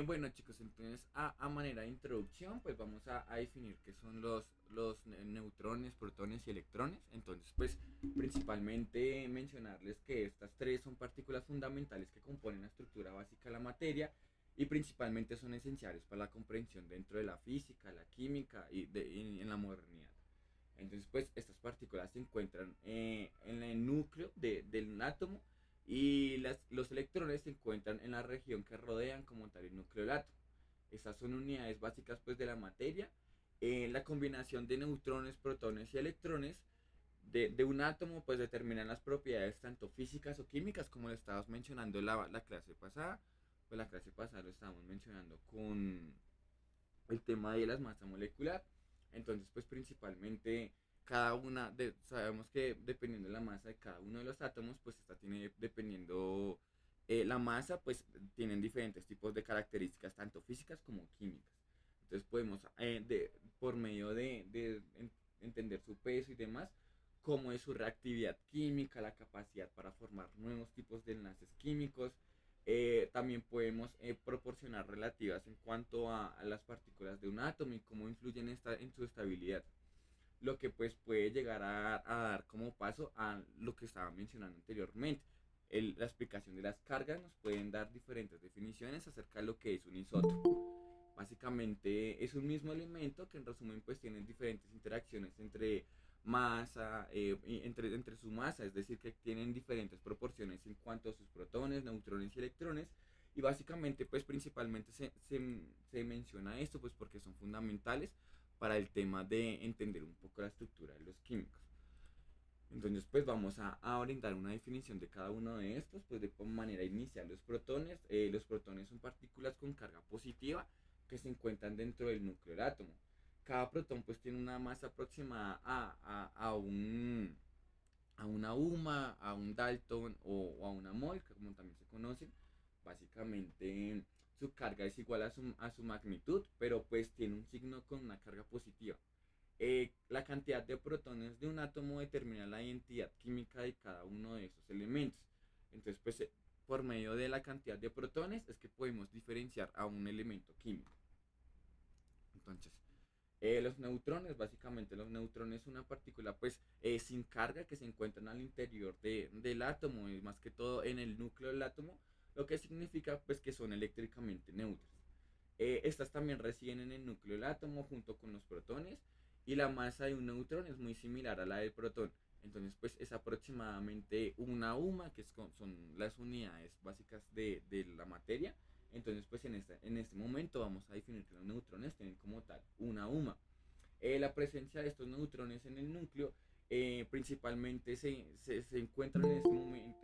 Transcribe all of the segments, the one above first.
Bueno chicos, entonces a manera de introducción pues vamos a definir qué son los neutrones, protones y electrones. Entonces pues principalmente mencionarles que estas tres son partículas fundamentales que componen la estructura básica de la materia y principalmente son esenciales para la comprensión dentro de la física, la química y en la modernidad. Entonces, pues estas partículas se encuentran en el núcleo del átomo y los electrones se encuentran en la región que rodean como tal el núcleo del átomo. Estas son unidades básicas pues de la materia. La combinación de neutrones, protones y electrones de un átomo pues determinan las propiedades tanto físicas o químicas como lo estabas mencionando en la clase pasada. Pues la clase pasada lo estábamos mencionando con el tema de las masas molecular. Entonces, pues principalmente sabemos que dependiendo de la masa de cada uno de los átomos, pues esta tiene, dependiendo la masa, pues tienen diferentes tipos de características, tanto físicas como químicas. Entonces podemos, por medio de entender su peso y demás, cómo es su reactividad química, la capacidad para formar nuevos tipos de enlaces químicos, también podemos proporcionar relativas en cuanto a las partículas de un átomo y cómo influyen en su estabilidad. Lo que pues puede llegar a dar como paso a lo que estaba mencionando anteriormente. La explicación de las cargas nos pueden dar diferentes definiciones acerca de lo que es un isótopo. Básicamente es un mismo elemento que en resumen pues tiene diferentes interacciones entre masa, entre su masa, es decir, que tienen diferentes proporciones en cuanto a sus protones, neutrones y electrones. Y básicamente pues principalmente se menciona esto pues porque son fundamentales para el tema de entender un poco la estructura de los químicos. Entonces, pues vamos a brindar una definición de cada uno de estos, pues de manera inicial los protones. Los protones son partículas con carga positiva que se encuentran dentro del núcleo del átomo. Cada protón pues tiene una masa aproximada a una UMA, a un Dalton o a una mol, que como también se conocen. Básicamente su carga es igual a su magnitud, pero pues tiene un signo con una carga positiva. La cantidad de protones de un átomo determina la identidad química de cada uno de esos elementos. Entonces, pues por medio de la cantidad de protones es que podemos diferenciar a un elemento químico. Entonces, los neutrones, básicamente los neutrones es una partícula pues sin carga que se encuentran al interior del átomo y más que todo en el núcleo del átomo, lo que significa pues que son eléctricamente neutras. Estas también residen en el núcleo del átomo junto con los protones y la masa de un neutrón es muy similar a la del protón. Entonces pues es aproximadamente una UMA, que son las unidades básicas de la materia. Entonces pues en este momento vamos a definir que los neutrones tienen como tal una UMA. La presencia de estos neutrones en el núcleo principalmente se encuentran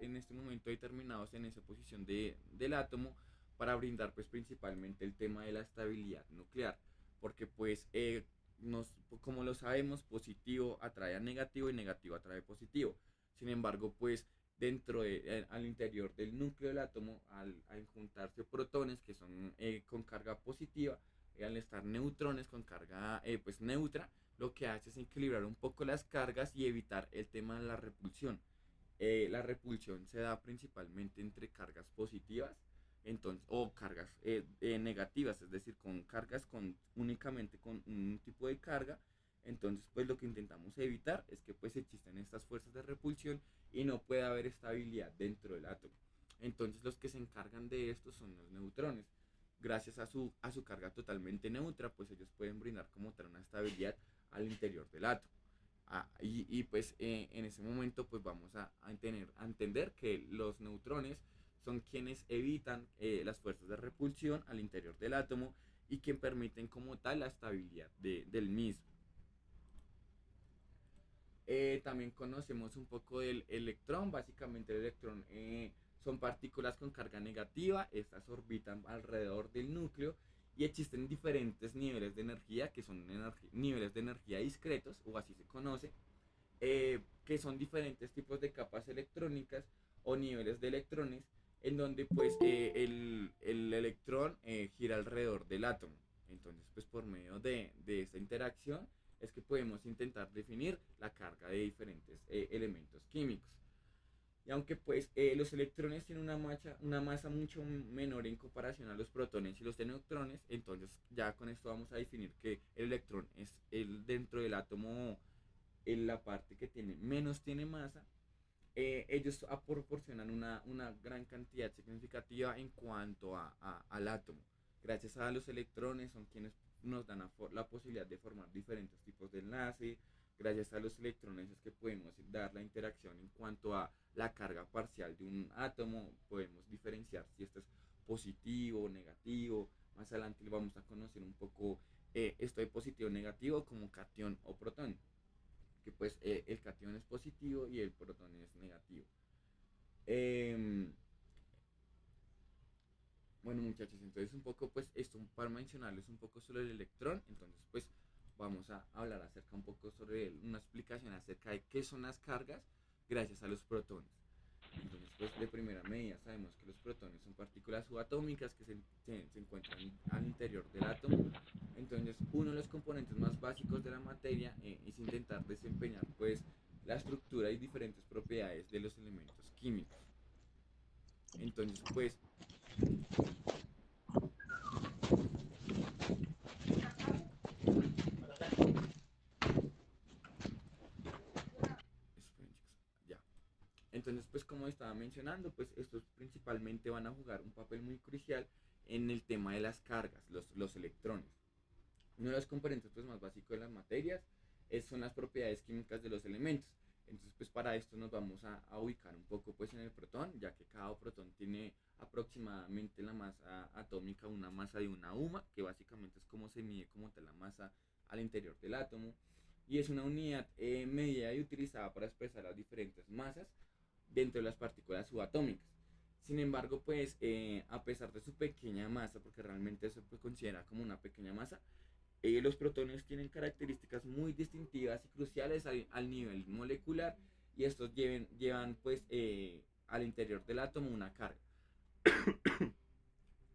en este momento determinados en esa posición del átomo para brindar pues principalmente el tema de la estabilidad nuclear, porque pues como lo sabemos, positivo atrae a negativo y negativo atrae a positivo. Sin embargo, pues al interior del núcleo del átomo, al juntarse protones que son con carga positiva, al estar neutrones con carga pues neutra, lo que hace es equilibrar un poco las cargas y evitar el tema de la repulsión. La repulsión se da principalmente entre cargas positivas o cargas negativas, es decir, con cargas únicamente con un tipo de carga. Entonces, pues lo que intentamos evitar es que pues existan estas fuerzas de repulsión y no pueda haber estabilidad dentro del átomo. Entonces, los que se encargan de esto son los neutrones. Gracias a su carga totalmente neutra, pues ellos pueden brindar como tal una estabilidad al interior del átomo. Pues en ese momento pues vamos a entender que los neutrones son quienes evitan las fuerzas de repulsión al interior del átomo y quien permiten como tal la estabilidad del mismo. También conocemos un poco del electrón. Básicamente el electrón son partículas con carga negativa, estas orbitan alrededor del núcleo y existen diferentes niveles de energía que son niveles de energía discretos o así se conoce, que son diferentes tipos de capas electrónicas o niveles de electrones en donde pues el electrón gira alrededor del átomo. Entonces pues por medio de esta interacción es que podemos intentar definir la carga de diferentes elementos químicos. Y aunque pues los electrones tienen una masa mucho menor en comparación a los protones y los neutrones, entonces ya con esto vamos a definir que el electrón es el dentro del átomo en la parte que tiene menos tiene masa. Ellos proporcionan una gran cantidad significativa en cuanto al átomo. Gracias a los electrones son quienes nos dan la posibilidad de formar diferentes tipos de enlace. Gracias a los electrones es que podemos dar la interacción en cuanto a la carga parcial de un átomo. Podemos diferenciar si esto es positivo o negativo. Más adelante vamos a conocer un poco esto de positivo o negativo como cation o protón, que pues el cation es positivo y el protón es negativo. Eh, bueno, muchachos, entonces un poco pues esto para mencionarles un poco sobre el electrón. Entonces pues vamos a hablar acerca un poco sobre una explicación acerca de qué son las cargas gracias a los protones. Entonces pues de primera medida sabemos que los protones son partículas subatómicas que se encuentran al interior del átomo. Entonces uno de los componentes más básicos de la materia es intentar desempeñar pues la estructura y diferentes propiedades de los elementos químicos. Entonces pues esperen, chicos, ya. Entonces, pues como estaba mencionando, pues estos principalmente van a jugar un papel muy crucial en el tema de las cargas, los electrones. Uno de los componentes pues, más básicos de las materias son las propiedades químicas de los elementos. Entonces, pues para esto nos vamos a ubicar un poco pues en el protón, ya que cada protón tiene aproximadamente la masa atómica, una masa de una UMA, que básicamente es como se mide como tal la masa al interior del átomo, y es una unidad medida y utilizada para expresar las diferentes masas dentro de las partículas subatómicas. Sin embargo, pues a pesar de su pequeña masa, porque realmente se considera como una pequeña masa, los protones tienen características muy distintivas y cruciales al nivel molecular, y estos llevan pues al interior del átomo una carga.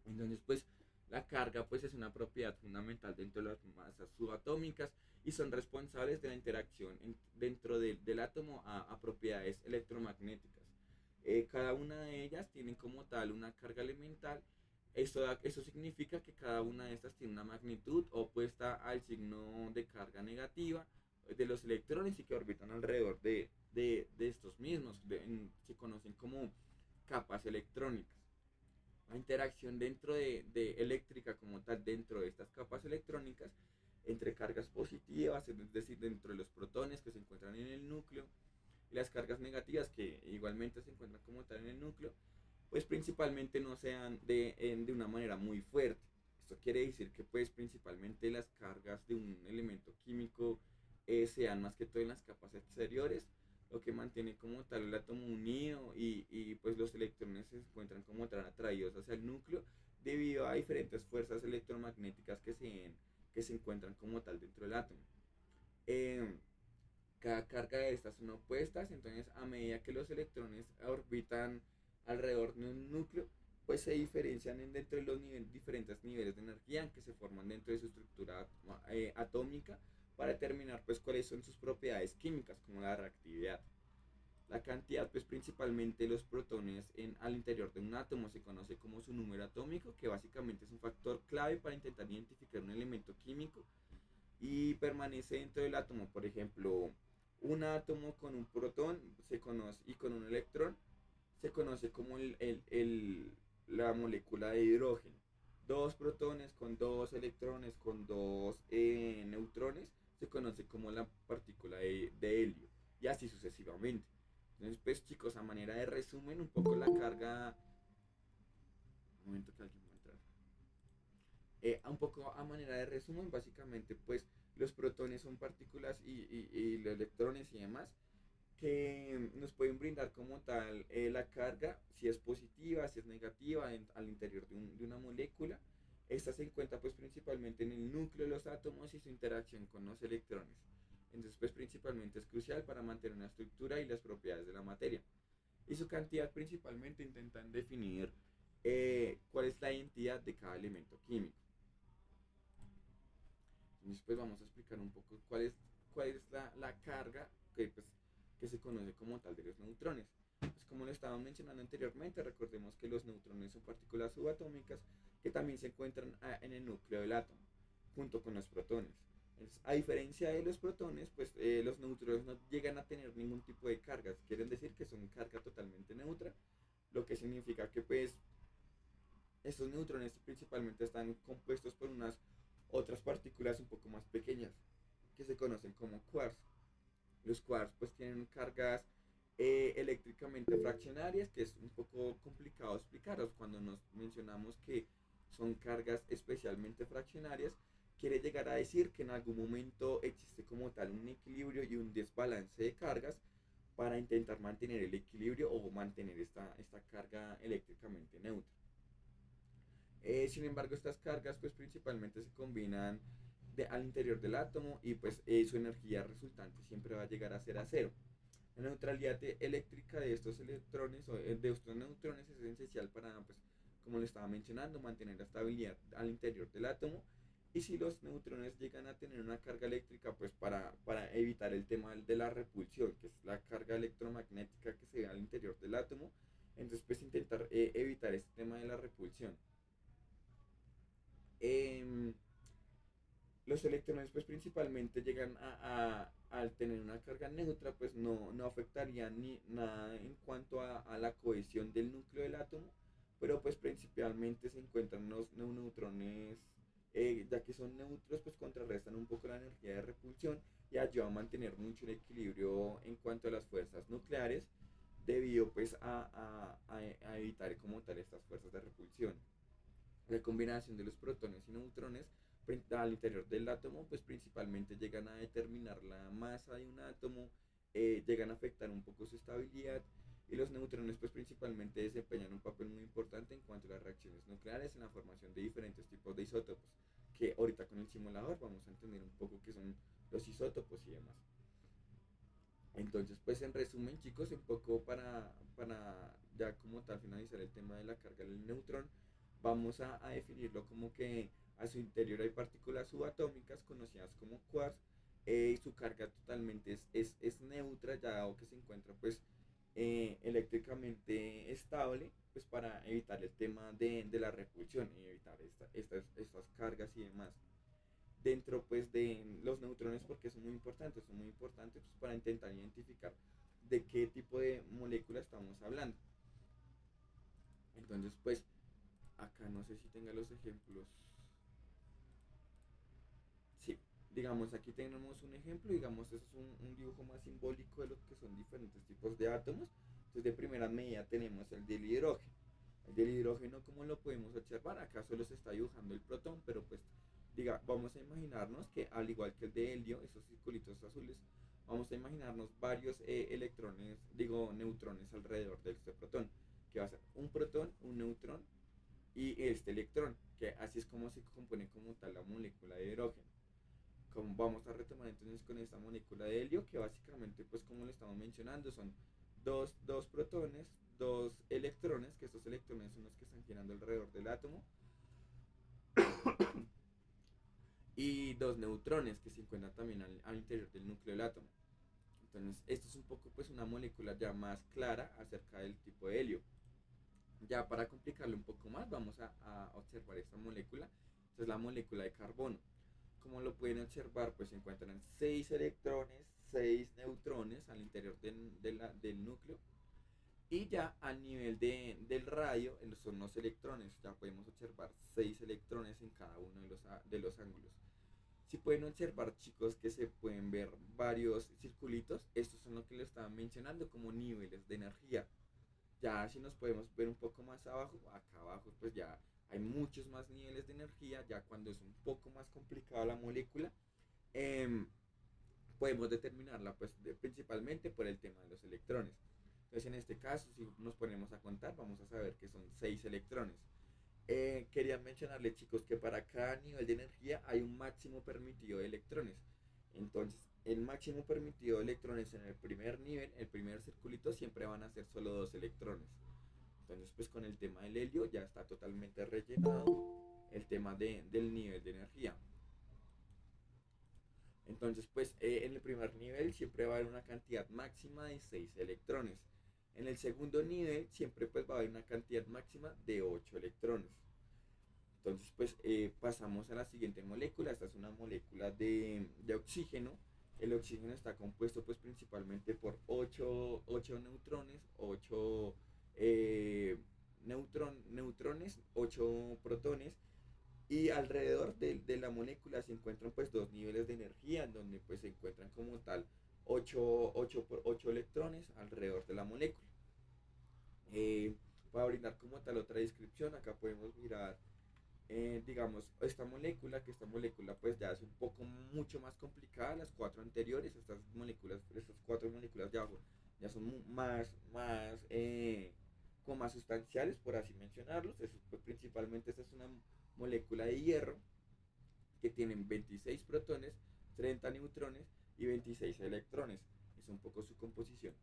Entonces pues la carga pues es una propiedad fundamental dentro de las masas subatómicas y son responsables de la interacción dentro del átomo a propiedades electromagnéticas. Cada una de ellas tiene como tal una carga elemental. Eso significa que cada una de estas tiene una magnitud opuesta al signo de carga negativa de los electrones y que orbitan alrededor de estos mismos. Se conocen como capas electrónicas. La interacción dentro de eléctrica como tal dentro de estas capas electrónicas entre cargas positivas, es decir, dentro de los protones que se encuentran en el núcleo, y las cargas negativas que igualmente se encuentran como tal en el núcleo, pues principalmente no sean de una manera muy fuerte. Esto quiere decir que pues principalmente las cargas de un elemento químico sean más que todo en las capas exteriores, lo que mantiene como tal el átomo unido y pues los electrones se encuentran como tal atraídos hacia el núcleo debido a diferentes fuerzas electromagnéticas que se encuentran como tal dentro del átomo. Eh, Cada carga de estas son opuestas, entonces a medida que los electrones orbitan alrededor de un núcleo, pues se diferencian dentro de los diferentes niveles de energía que se forman dentro de su estructura atómica para determinar pues cuáles son sus propiedades químicas como la reactividad. La cantidad pues principalmente los protones al interior de un átomo se conoce como su número atómico, que básicamente es un factor clave para intentar identificar un elemento químico y permanece dentro del átomo. Por ejemplo, un átomo con un protón se conoce y con un electrón se conoce como la molécula de hidrógeno. Dos protones con dos electrones con dos neutrones se conoce como la partícula de helio, y así sucesivamente. Entonces, pues chicos, a manera de resumen, un poco la carga. Un momento que alguien va a entrar. Un poco a manera de resumen, básicamente, pues los protones son partículas y los electrones y demás que nos pueden brindar como tal la carga, si es positiva, si es negativa al interior de una molécula. Esta se encuentra pues principalmente en el núcleo de los átomos y su interacción con los electrones. Entonces pues principalmente es crucial para mantener la estructura y las propiedades de la materia. Y su cantidad principalmente intentan definir cuál es la identidad de cada elemento químico. Entonces pues vamos a explicar un poco cuál es la carga que, pues, que se conoce como tal de los neutrones. Pues como lo estábamos mencionando anteriormente, recordemos que los neutrones son partículas subatómicas que también se encuentran en el núcleo del átomo, junto con los protones. Entonces, a diferencia de los protones, pues los neutrones no llegan a tener ningún tipo de cargas, quieren decir que son carga totalmente neutra, lo que significa que pues estos neutrones principalmente están compuestos por unas otras partículas un poco más pequeñas que se conocen como quarks. Los quarks pues tienen cargas eléctricamente fraccionarias, que es un poco complicado explicaros cuando nos mencionamos que son cargas especialmente fraccionarias. Quiere llegar a decir que en algún momento existe como tal un equilibrio y un desbalance de cargas para intentar mantener el equilibrio o mantener esta carga eléctricamente neutra. Sin embargo, estas cargas pues principalmente se combinan al interior del átomo y pues su energía resultante siempre va a llegar a ser a cero. La neutralidad eléctrica de estos electrones o de estos neutrones es esencial para, pues, como le estaba mencionando, mantener la estabilidad al interior del átomo. Y si los neutrones llegan a tener una carga eléctrica, pues para evitar el tema de la repulsión, que es la carga electromagnética que se ve al interior del átomo, entonces pues intentar evitar este tema de la repulsión. Eh, los electrones pues principalmente llegan al tener una carga neutra pues no afectarían ni nada en cuanto a la cohesión del núcleo del átomo, pero pues principalmente se encuentran los neutrones, ya que son neutros pues contrarrestan un poco la energía de repulsión y ayudan a mantener mucho el equilibrio en cuanto a las fuerzas nucleares debido pues a evitar como tal estas fuerzas de repulsión. La combinación de los protones y neutrones al interior del átomo, pues principalmente llegan a determinar la masa de un átomo, llegan a afectar un poco su estabilidad y los neutrones pues principalmente desempeñan un papel muy importante en cuanto a las reacciones nucleares en la formación de diferentes tipos de isótopos, que ahorita con el simulador vamos a entender un poco qué son los isótopos y demás. Entonces, pues en resumen, chicos, un poco para ya como tal finalizar el tema de la carga del neutrón, vamos a definirlo como que a su interior hay partículas subatómicas conocidas como quarks, y su carga totalmente es neutra, ya dado que se encuentra pues eléctricamente estable, pues para evitar el tema de la repulsión y evitar estas cargas y demás dentro pues de los neutrones porque son muy importantes pues, para intentar identificar de qué tipo de molécula estamos hablando. Entonces pues acá no sé si tenga los ejemplos. Sí, digamos aquí tenemos un ejemplo, digamos eso es un dibujo más simbólico de lo que son diferentes tipos de átomos. Entonces de primera medida tenemos el del hidrógeno. El del hidrógeno, como lo podemos observar, acá solo se está dibujando el protón, pero pues vamos a imaginarnos que al igual que el de helio, esos circulitos azules, vamos a imaginarnos varios electrones, digo neutrones alrededor de este protón, que va a ser un protón, un neutrón y este electrón, que así es como se compone como tal la molécula de hidrógeno. Como vamos a retomar entonces con esta molécula de helio, que básicamente pues como le estamos mencionando son dos protones, dos electrones, que estos electrones son los que están girando alrededor del átomo, y dos neutrones que se encuentran también al interior del núcleo del átomo. Entonces, esto es un poco pues una molécula ya más clara acerca del tipo de helio. Ya para complicarlo un poco más, vamos a observar esta molécula. Esta es la molécula de carbono. Como lo pueden observar, pues se encuentran 6 electrones, 6 neutrones al interior del núcleo. Y ya a nivel del radio, son los electrones, ya podemos observar 6 electrones en cada uno de los ángulos. Si pueden observar, chicos, que se pueden ver varios circulitos, estos son lo que les estaba mencionando como niveles de energía. Ya si nos podemos ver un poco más abajo, acá abajo pues ya hay muchos más niveles de energía, ya cuando es un poco más complicada la molécula, eh, podemos determinarla pues principalmente por el tema de los electrones. Entonces en este caso, si nos ponemos a contar, vamos a saber que son 6 electrones. Quería mencionarles, chicos, que para cada nivel de energía hay un máximo permitido de electrones. Entonces, el máximo permitido de electrones en el primer nivel, el primer circulito, siempre van a ser solo 2 electrones. Entonces, pues con el tema del helio ya está totalmente rellenado el tema del nivel de energía. Entonces, pues en el primer nivel siempre va a haber una cantidad máxima de 6 electrones. En el segundo nivel siempre pues va a haber una cantidad máxima de 8 electrones. Entonces pues pasamos a la siguiente molécula. Esta es una molécula de oxígeno. El oxígeno está compuesto pues principalmente por 8 neutrones, 8 neutrones, 8 protones, y alrededor de la molécula se encuentran pues dos niveles de energía en donde pues se encuentran como tal 8 electrones alrededor de la molécula. Eh, para brindar como tal otra descripción, acá podemos mirar, digamos, esta molécula pues ya es un poco mucho más complicada. Las cuatro anteriores, estas cuatro moléculas ya son como más sustanciales, por así mencionarlos. Pues, principalmente esta es una molécula de hierro que tienen 26 protones, 30 neutrones y 26 electrones. Es un poco su composición.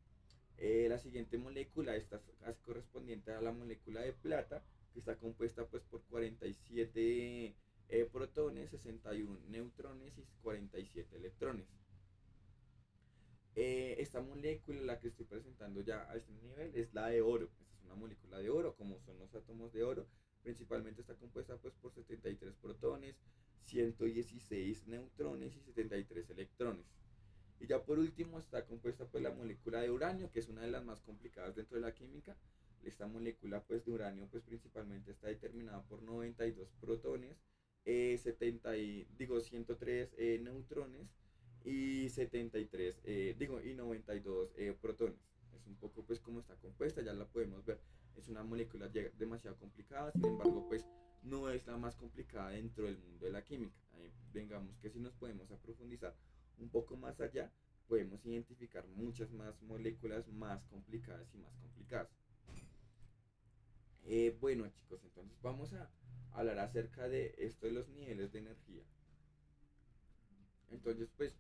La siguiente molécula está correspondiente a la molécula de plata, que está compuesta pues por 47 protones, 61 neutrones y 47 electrones. Esta molécula, la que estoy presentando ya a este nivel, es la de oro. Esta es una molécula de oro, como son los átomos de oro. Principalmente está compuesta pues por 73 protones, 116 neutrones y 73 electrones. Y ya por último está compuesta pues la molécula de uranio, que es una de las más complicadas dentro de la química. Esta molécula pues de uranio pues principalmente está determinada por 92 protones, 103 neutrones y 73 y 92 protones. Es un poco pues como está compuesta, ya la podemos ver. Es una molécula demasiado complicada, sin embargo pues no es la más complicada dentro del mundo de la química. Digamos que si nos podemos a profundizar un poco más allá, podemos identificar muchas más moléculas más complicadas y más complicadas. Bueno chicos, entonces vamos a hablar acerca de esto de los niveles de energía. Entonces pues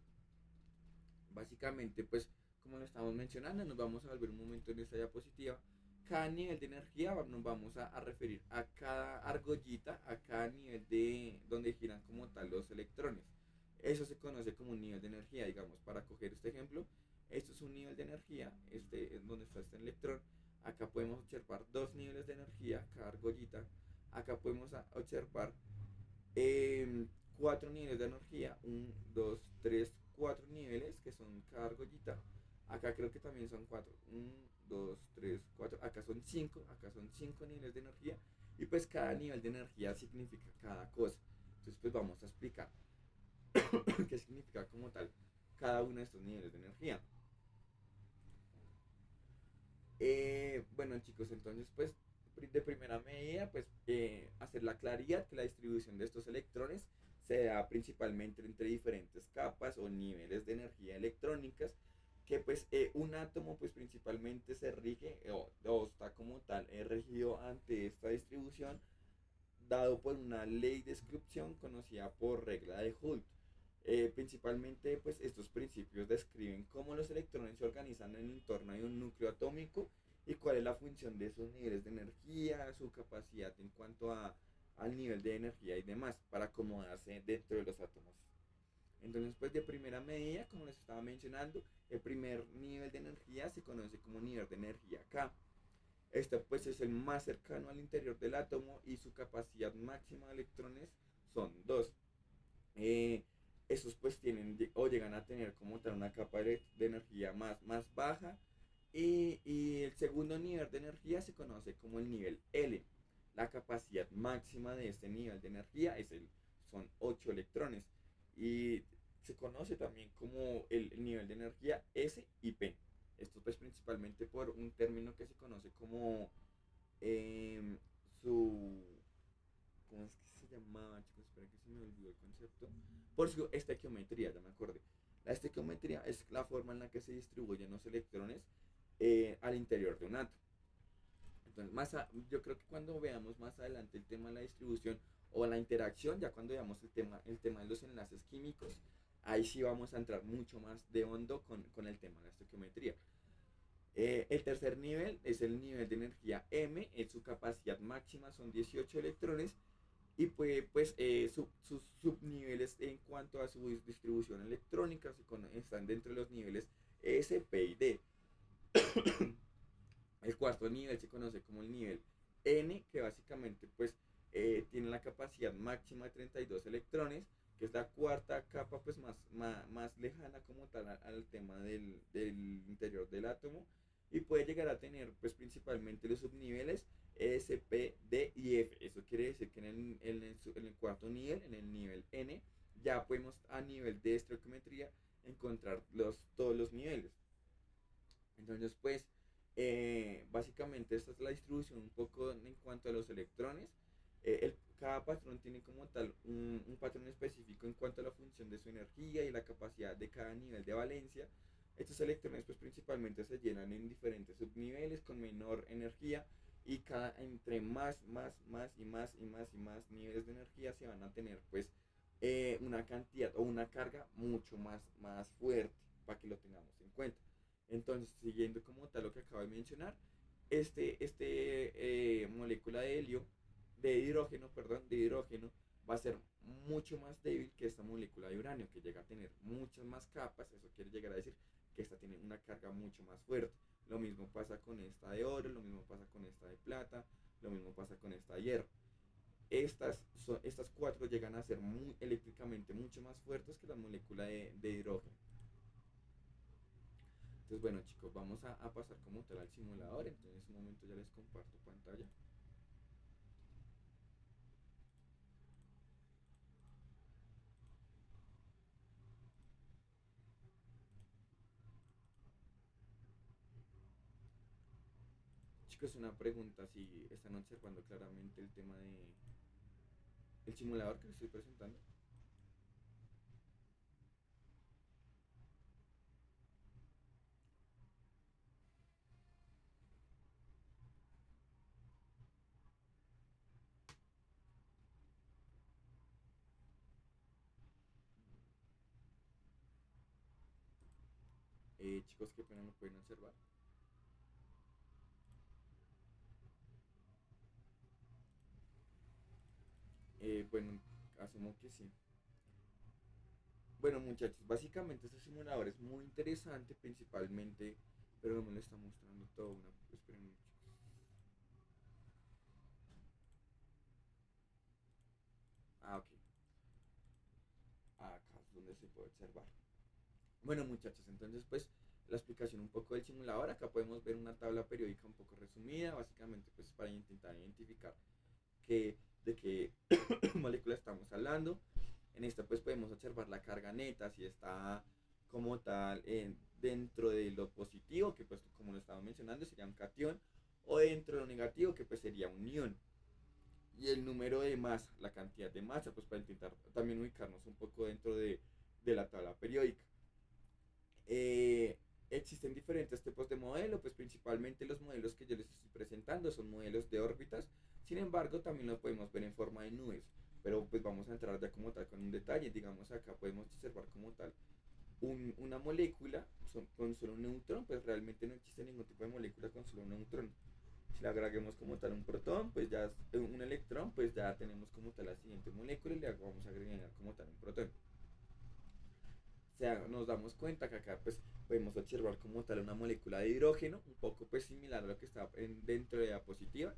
básicamente pues como lo estamos mencionando, nos vamos a volver un momento en esta diapositiva. Cada nivel de energía nos vamos a referir a cada argollita, a cada nivel de donde giran como tal los electrones. Eso se conoce como un nivel de energía. Digamos, para coger este ejemplo, esto es un nivel de energía, este es donde está este electrón. Acá podemos observar dos niveles de energía, cada argollita. Acá podemos observar cuatro niveles de energía, 1, 2, 3, 4 niveles que son cada argollita. Acá creo que también son 4, 1, 2, 3, 4, acá son 5 niveles de energía. Y pues cada nivel de energía significa cada cosa. Entonces pues vamos a explicar qué significa como tal cada uno de estos niveles de energía. Bueno chicos, entonces pues de primera medida pues hacer la claridad que la distribución de estos electrones se da principalmente entre diferentes capas o niveles de energía electrónicas, que pues un átomo pues principalmente se rige o está como tal regido ante esta distribución dado por una ley de descripción conocida por regla de Hult. Principalmente pues estos principios describen cómo los electrones se organizan en el torno de un núcleo atómico y cuál es la función de esos niveles de energía, su capacidad en cuanto al nivel de energía y demás para acomodarse dentro de los átomos. Entonces pues de primera medida, como les estaba mencionando, el primer nivel de energía se conoce como nivel de energía K. Este pues es el más cercano al interior del átomo y su capacidad máxima de electrones son 2. Eh, Esos pues tienen o llegan a tener como tal una capa de energía más baja, y el segundo nivel de energía se conoce como el nivel L. La capacidad máxima de este nivel de energía son 8 electrones y se conoce también como el nivel de energía S y P. Esto pues principalmente por un término que se conoce como eh, su... ¿Cómo es que se llamaba, chicos? Espera que se me olvidó el concepto. Por su estequiometría, ya me acordé. La estequiometría es la forma en la que se distribuyen los electrones al interior de un átomo. Entonces, yo creo que cuando veamos más adelante el tema de la distribución o la interacción, ya cuando veamos el tema de los enlaces químicos, ahí sí vamos a entrar mucho más de hondo con el tema de la estequiometría. El tercer nivel es el nivel de energía M, su capacidad máxima son 18 electrones y pues sus subniveles en cuanto a su distribución electrónica están dentro de los niveles S, P y D. El cuarto nivel se conoce como el nivel N, que básicamente pues tiene la capacidad máxima de 32 electrones, que es la cuarta capa pues más lejana como tal al tema del interior del átomo, y puede llegar a tener pues principalmente los subniveles S, P, D y F. Eso quiere decir que en el cuarto nivel, en el nivel N, ya podemos a nivel de estequiometría encontrar todos los niveles. Entonces, pues, básicamente esta es la distribución un poco en cuanto a los electrones. Cada patrón tiene como tal un patrón específico en cuanto a la función de su energía y la capacidad de cada nivel de valencia. Estos electrones pues principalmente se llenan en diferentes subniveles con menor energía, y entre más niveles de energía se van a tener pues una cantidad o una carga mucho más fuerte, para que lo tengamos en cuenta. Entonces, siguiendo como tal lo que acabo de mencionar, molécula de helio, de hidrógeno, va a ser mucho más débil que esta molécula de uranio, que llega a tener muchas más capas. Eso quiere llegar a decir que esta tiene una carga mucho más fuerte. Lo mismo pasa con esta de oro, lo mismo pasa con esta de plata, lo mismo pasa con esta de hierro. Estas cuatro llegan a ser eléctricamente mucho más fuertes que la molécula de hidrógeno. Entonces, bueno, chicos, vamos a pasar como tal al simulador. Entonces, un momento, ya les comparto pantalla. Chicos, una pregunta, si están observando claramente el tema de el simulador que les estoy presentando. Chicos, qué pena, lo pueden observar. Bueno, asumo que sí. Bueno, muchachos, básicamente este simulador es muy interesante, principalmente, pero no me lo está mostrando todo. Esperen, chicos. Ah, ok. Acá es donde se puede observar. Bueno, muchachos, entonces pues la explicación un poco del simulador. Acá podemos ver una tabla periódica un poco resumida, básicamente pues para intentar identificar de qué molécula estamos hablando. En esta pues podemos observar la carga neta, si está como tal dentro de lo positivo, que pues como lo estaba mencionando sería un cation, o dentro de lo negativo, que pues sería un ion. Y el número de masa, la cantidad de masa, pues para intentar también ubicarnos un poco dentro de la tabla periódica. Existen diferentes tipos de modelo, pues principalmente los modelos que yo les estoy presentando son modelos de órbitas. Sin embargo, también lo podemos ver en forma de nubes, pero pues vamos a entrar ya como tal con un detalle. Digamos, acá podemos observar como tal una molécula con solo un neutrón. Pues realmente no existe ningún tipo de molécula con solo un neutrón. Si le agreguemos como tal un protón, pues ya un electrón, pues ya tenemos como tal la siguiente molécula, y le vamos a agregar como tal un protón. O sea, nos damos cuenta que acá pues podemos observar como tal una molécula de hidrógeno, un poco pues similar a lo que está dentro de la diapositiva.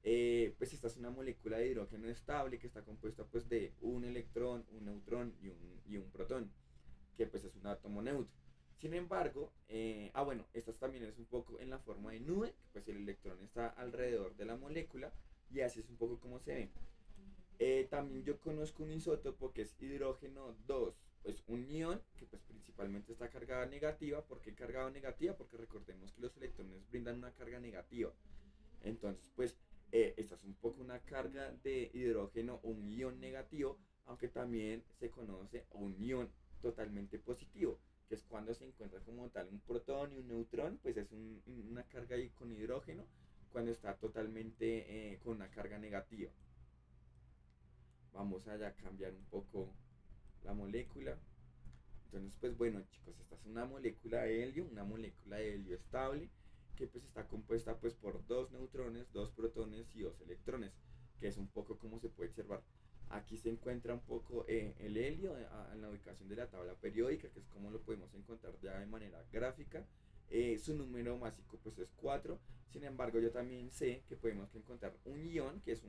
Pues esta es una molécula de hidrógeno estable, que está compuesta pues de un electrón, un neutrón y un protón, que pues es un átomo neutro. Sin embargo, bueno, esta también es un poco en la forma de nube, que pues el electrón está alrededor de la molécula, y así es un poco como se ve. También yo conozco un isótopo que es hidrógeno 2, pues un ion que pues principalmente está cargada negativa. ¿Por qué cargada negativa? Porque recordemos que los electrones brindan una carga negativa. Entonces, pues esta es un poco una carga de hidrógeno, un ion negativo, aunque también se conoce un ion totalmente positivo, que es cuando se encuentra como tal un protón y un neutrón. Pues es una carga ahí con hidrógeno cuando está totalmente con una carga negativa. Vamos a cambiar un poco la molécula. Entonces, pues bueno, chicos, esta es una molécula de helio estable, que pues está compuesta pues por dos neutrones, dos protones y dos electrones, que es un poco como se puede observar. Aquí se encuentra un poco el helio en la ubicación de la tabla periódica, que es como lo podemos encontrar ya de manera gráfica. Su número básico pues es 4. Sin embargo, yo también sé que podemos encontrar un ion, que es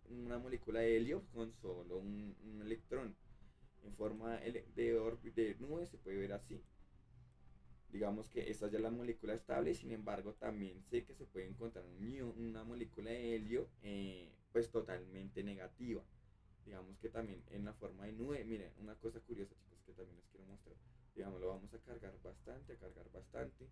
una molécula de helio con solo un electrón. En forma de nube se puede ver así. Digamos que esta ya es la molécula estable, sin embargo también sé que se puede encontrar una molécula de helio pues totalmente negativa. Digamos que también en la forma de nube, miren, una cosa curiosa chicos que también les quiero mostrar. Digamos, lo vamos a cargar bastante, a cargar bastante.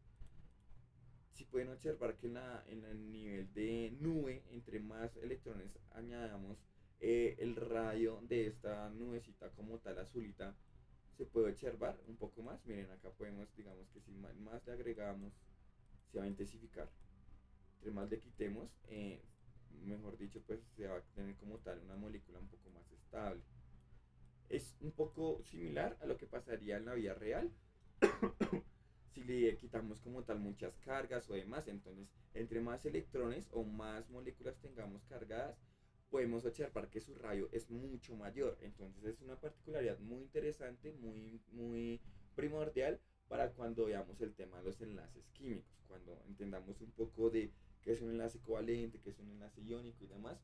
Si pueden observar que en el nivel de nube, entre más electrones añadamos, el radio de esta nubecita como tal azulita se puede observar un poco más. Miren, acá podemos, digamos que si más le agregamos, se va a intensificar. Entre más le quitemos, mejor dicho, pues se va a tener como tal una molécula un poco más estable. Es un poco similar a lo que pasaría en la vida real, si le quitamos como tal muchas cargas o demás. Entonces, entre más electrones o más moléculas tengamos cargadas, podemos observar que su radio es mucho mayor. Entonces, es una particularidad muy interesante, muy primordial para cuando veamos el tema de los enlaces químicos. Cuando entendamos un poco de qué es un enlace covalente, qué es un enlace iónico y demás,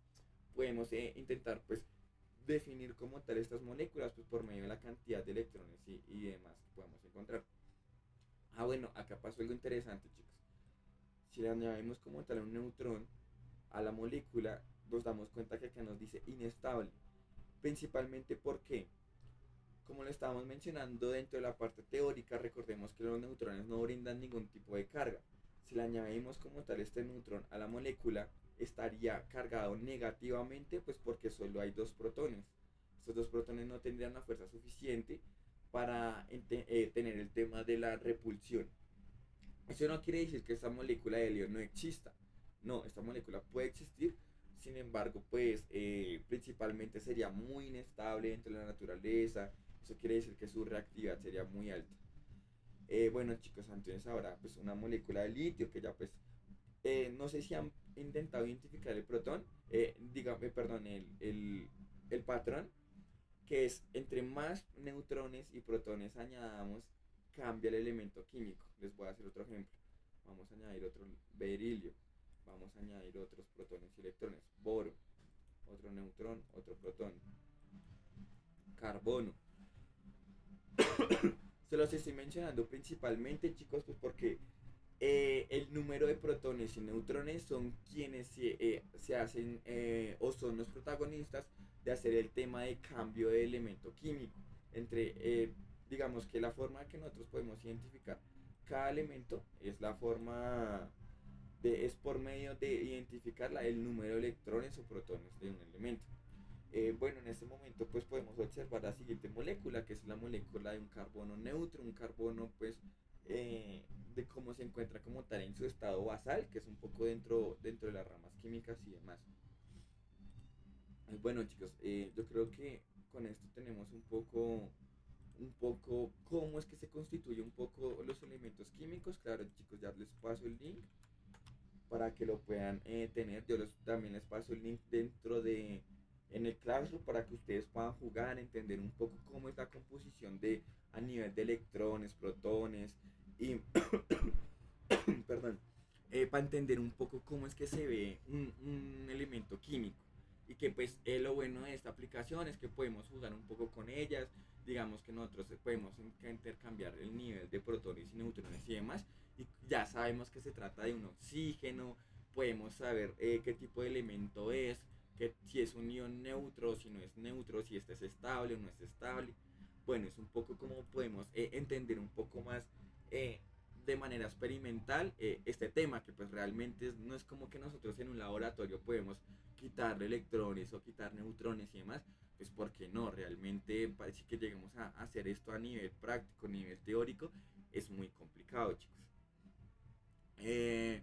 podemos intentar pues definir como tal estas moléculas pues por medio de la cantidad de electrones y demás que podemos encontrar. Ah, bueno, acá pasó algo interesante, chicos. Si le añadimos como tal un neutrón a la molécula, nos damos cuenta que acá nos dice inestable. Principalmente porque, como lo estábamos mencionando dentro de la parte teórica, recordemos que los neutrones no brindan ningún tipo de carga. Si le añadimos como tal este neutrón a la molécula, estaría cargado negativamente, pues porque solo hay dos protones. Estos dos protones no tendrían la fuerza suficiente para tener el tema de la repulsión. Eso no quiere decir que esta molécula de helio no exista. No, esta molécula puede existir, sin embargo, pues principalmente sería muy inestable dentro de la naturaleza. Eso quiere decir que su reactividad sería muy alta. Bueno chicos, entonces ahora pues una molécula de litio que ya pues no sé si han intentado identificar el protón, dígame, perdón, el patrón, que es entre más neutrones y protones añadamos, cambia el elemento químico. Les voy a hacer otro ejemplo. Vamos a añadir otro berilio. Vamos a añadir otros protones y electrones. Boro, otro neutrón, otro protón. Carbono. Se los estoy mencionando principalmente, chicos, pues porque el número de protones y neutrones son quienes se hacen o son los protagonistas de hacer el tema de cambio de elemento químico. Entre, digamos que la forma que nosotros podemos identificar cada elemento es la forma es por medio de identificar el número de electrones o protones de un elemento. Bueno, en este momento pues podemos observar la siguiente molécula, que es la molécula de un carbono neutro, un carbono pues de cómo se encuentra como tal en su estado basal, que es un poco dentro de las ramas químicas y demás. Bueno chicos, yo creo que con esto tenemos un poco cómo es que se constituye un poco los elementos químicos. Claro chicos, ya les paso el link para que lo puedan tener. También les paso el link dentro de en el Classroom para que ustedes puedan jugar, entender un poco cómo es la composición de a nivel de electrones, protones y perdón, para entender un poco cómo es que se ve un elemento químico y que pues lo bueno de esta aplicación es que podemos jugar un poco con ellas. Digamos que nosotros podemos intercambiar el nivel de protones y neutrones y demás, y ya sabemos que se trata de un oxígeno. Podemos saber qué tipo de elemento es, que si es un ion neutro, si no es neutro, si este es estable o no es estable. Bueno, es un poco como podemos entender un poco más eh, de manera experimental este tema, que pues realmente no es como que nosotros en un laboratorio podemos quitar electrones o quitar neutrones y demás, pues porque no, realmente parece que lleguemos a hacer esto a nivel práctico, a nivel teórico, es muy complicado, chicos. Eh,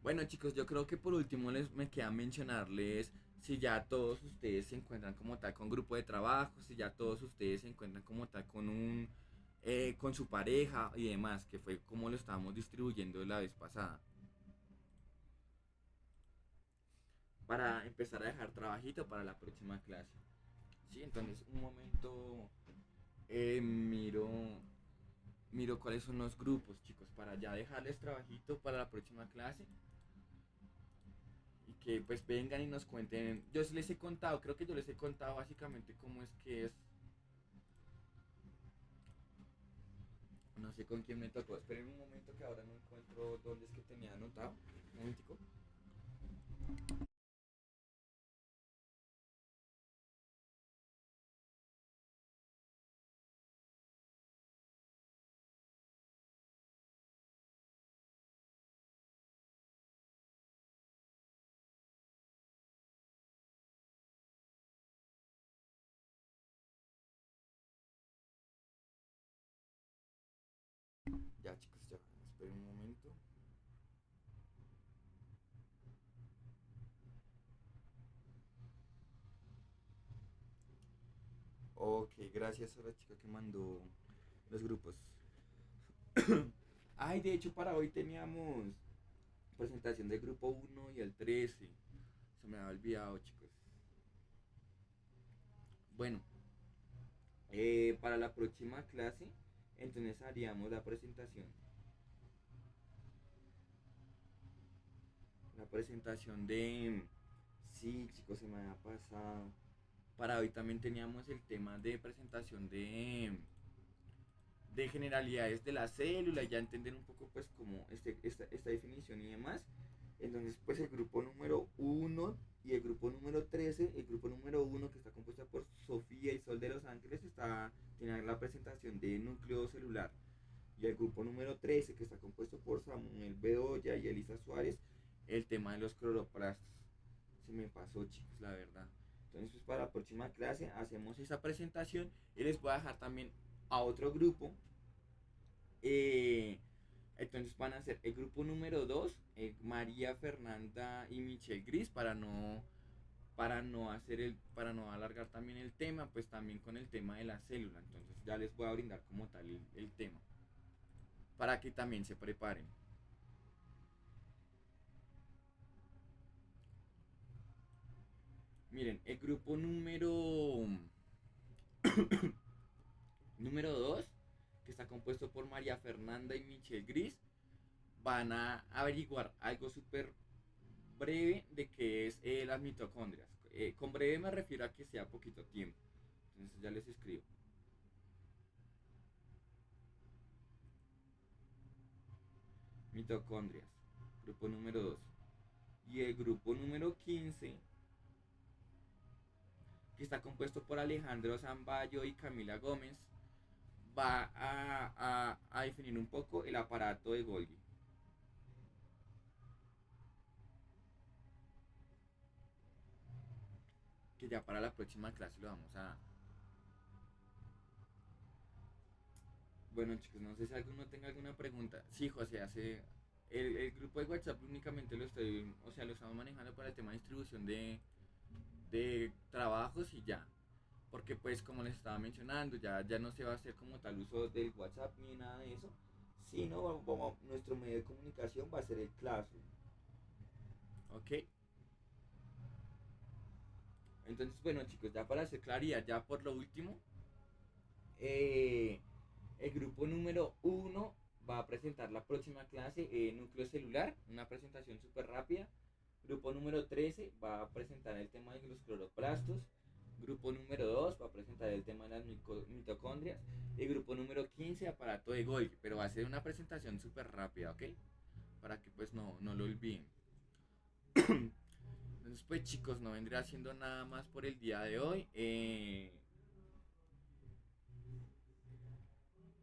bueno, chicos, yo creo que por último me queda mencionarles si ya todos ustedes se encuentran como tal con grupo de trabajo, si ya todos ustedes se encuentran como tal con su pareja y demás, que fue como lo estábamos distribuyendo la vez pasada. Para empezar a dejar trabajito para la próxima clase. Sí, entonces un momento miro. miro cuáles son los grupos, chicos, para ya dejarles trabajito para la próxima clase y que pues vengan y nos cuenten. Yo sí les he contado, creo que yo les he contado básicamente cómo es que es. No sé con quién me tocó. Esperen un momento que ahora no encuentro dónde es que tenía anotado. Un momentico. Ya, chicos, ya. Esperen un momento. Ok, gracias a la chica que mandó los grupos. Ay, de hecho, para hoy teníamos presentación del grupo 1 y el 13. Se me había olvidado, chicos. Bueno, para la próxima clase, entonces haríamos la presentación. La presentación de... Sí, chicos, se me había pasado. Para hoy también teníamos el tema de presentación de generalidades de la célula, ya entender un poco pues como esta definición y demás. Entonces pues el grupo número 1 y el grupo número 13, el grupo número 1 que está compuesto por Sofía y Sol de los Ángeles tiene la presentación de núcleo celular. Y el grupo número 13 que está compuesto por Samuel Bedoya y Elisa Suárez, el tema de los cloroplastos. Se me pasó, chicos, la verdad. Entonces pues para la próxima clase hacemos esa presentación y les voy a dejar también a otro grupo. eh, entonces van a ser el grupo número 2, María Fernanda y Michelle Gris, para no alargar también el tema, pues también con el tema de la célula. Entonces ya les voy a brindar como tal el tema, para que también se preparen. Miren, el grupo número 2, que está compuesto por María Fernanda y Michelle Gris, van a averiguar algo súper breve de qué es las mitocondrias. Con breve me refiero a que sea poquito tiempo. Entonces ya les escribo. Mitocondrias, grupo número 2. Y el grupo número 15, que está compuesto por Alejandro Zambayo y Camila Gómez, va a definir un poco el aparato de Golgi. Que ya para la próxima clase lo vamos a... Bueno, chicos, no sé si alguno tenga alguna pregunta. Sí, José, hace... El grupo de WhatsApp únicamente lo estoy... O sea, lo estamos manejando para el tema de distribución de trabajos y ya. Porque pues como les estaba mencionando, ya no se va a hacer como tal uso del WhatsApp ni nada de eso, sino nuestro medio de comunicación va a ser el Classroom. ¿Ok? Entonces, bueno chicos, ya para hacer claridad, ya por lo último, eh, el grupo número 1 va a presentar la próxima clase, núcleo celular, una presentación súper rápida. Grupo número 13 va a presentar el tema de los cloroplastos. Grupo número 2 va a presentar el tema de las mitocondrias. Y grupo número 15, aparato de Golgi. Pero va a ser una presentación súper rápida, ¿ok? Para que pues no lo olviden. Entonces pues chicos, no vendré haciendo nada más por el día de hoy.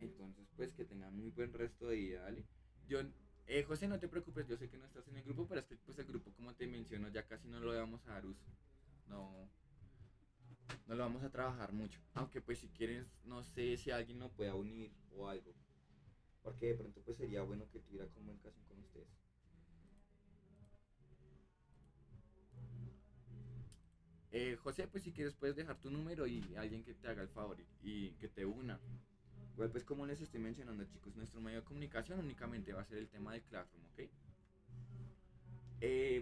Entonces pues que tengan muy buen resto de día, ¿vale? Yo, José, no te preocupes, yo sé que no estás en el grupo, pero es que pues el grupo, como te menciono, ya casi no lo vamos a dar uso. No, no lo vamos a trabajar mucho. Aunque pues si quieres, no sé si alguien lo pueda unir o algo. Porque de pronto pues sería bueno que tuviera comunicación con ustedes. José, pues si quieres puedes dejar tu número y alguien que te haga el favor y que te una. Igual pues como les estoy mencionando chicos, nuestro medio de comunicación únicamente va a ser el tema del Classroom, ¿ok?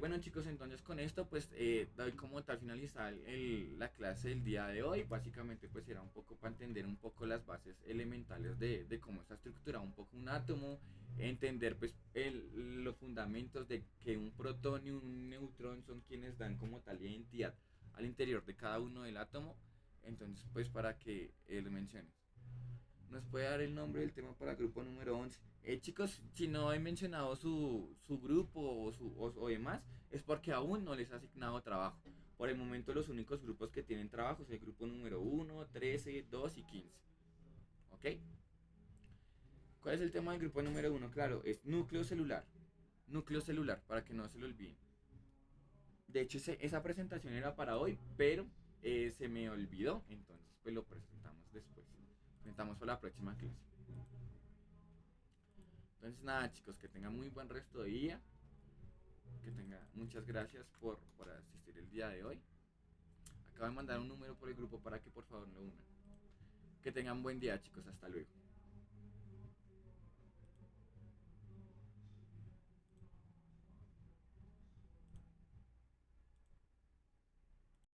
Bueno chicos, entonces con esto pues doy como tal finalizar la clase del día de hoy. Básicamente pues era un poco para entender un poco las bases elementales de cómo está estructurado un poco un átomo, entender pues los fundamentos de que un protón y un neutrón son quienes dan como tal identidad al interior de cada uno del átomo. Entonces pues para que lo menciones. ¿Nos puede dar el nombre del tema para el grupo número 11? Chicos, si no he mencionado su grupo o demás, es porque aún no les ha asignado trabajo. Por el momento los únicos grupos que tienen trabajo es el grupo número 1, 13, 2 y 15. ¿Ok? ¿Cuál es el tema del grupo número 1? Claro, es núcleo celular. Núcleo celular, para que no se lo olviden. De hecho, esa presentación era para hoy, pero se me olvidó. Entonces, pues lo presentamos después. Presentamos para la próxima clase. Entonces nada chicos, que tengan muy buen resto de día, que tengan muchas gracias por asistir el día de hoy. Acabo de mandar un número por el grupo para que por favor lo unan. Que tengan buen día chicos, hasta luego.